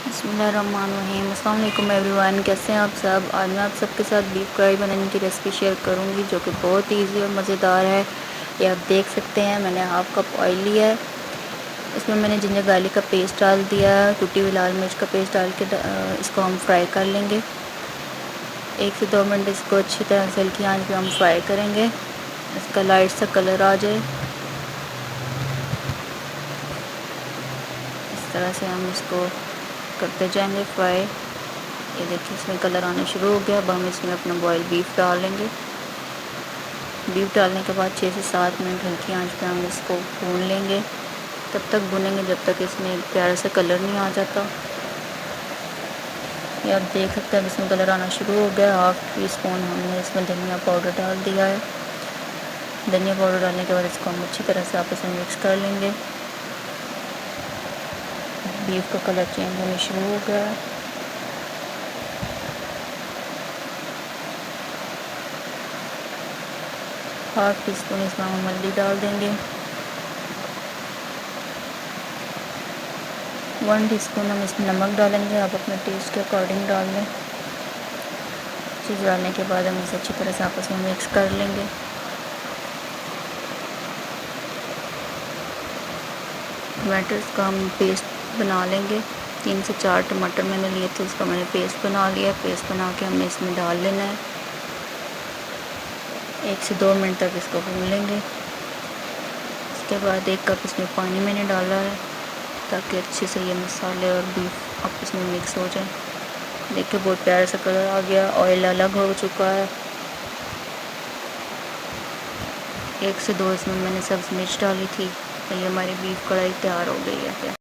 बिस्मिल्लाहिर्रहमानिर्रहीम। अस्सलाम वालेकुम एवरीवन, कैसे हैं आप सब। आज मैं आप सबके साथ बीफ कढ़ाई बनाने की रेसिपी शेयर करूंगी जो कि बहुत ईजी और मज़ेदार है। ये आप देख सकते हैं, मैंने हाफ़ कप ऑयल लिया है। इसमें मैंने जिंजर गार्लिक का पेस्ट डाल दिया, कुटी हुई लाल मिर्च का पेस्ट डाल के इसको हम फ्राई कर लेंगे। 1 से 2 मिनट इसको अच्छी तरह से हल्की आंच पे हम फ्राई करेंगे, इसका लाइट सा कलर आ जाए। इस तरह से हम इसको करते जाएंगे फ्राई। ये देखिए इसमें कलर आना शुरू हो गया। अब हम इसमें अपना बॉयल बीफ डालेंगे। बीफ डालने के बाद 6 से 7 मिनट हल्की आंच पे हम इसको भून लेंगे। तब तक भूनेंगे जब तक इसमें प्यारा सा कलर नहीं आ जाता। ये आप देख सकते हैं इसमें कलर आना शुरू हो गया। 1/2 टीस्पून हमने इसमें धनिया पाउडर डाल दिया है। धनिया पाउडर डालने के बाद इसको हम अच्छी तरह से आपस में मिक्स कर लेंगे। बीफ का कलर चेंज होने शुरू हो गया है। हाफ टी स्पून इसमें हम हल्दी डाल देंगे। 1 टीस्पून हम इसमें नमक डालेंगे, आप अपने टेस्ट के अकॉर्डिंग डाल लें। चीज़ डालने के बाद हम इसे अच्छी तरह से आपस में मिक्स कर लेंगे। टमाटर्स का हम पेस्ट बना लेंगे। 3 से 4 टमाटर मैंने लिए थे, इसका मैंने पेस्ट बना लिया। पेस्ट बना के हमने इसमें डाल लेना है। 1 से 2 मिनट तक इसको भून लेंगे। इसके बाद 1 कप इसमें पानी मैंने डाला है ताकि अच्छे से ये मसाले और बीफ आपस में मिक्स हो जाए। देखिए बहुत प्यारा सा कलर आ गया, ऑयल अलग हो चुका है। 1 से 2 इसमें मैंने सब्ज़ मिर्च डाली थी। ये हमारी बीफ कढ़ाई तैयार हो गई है।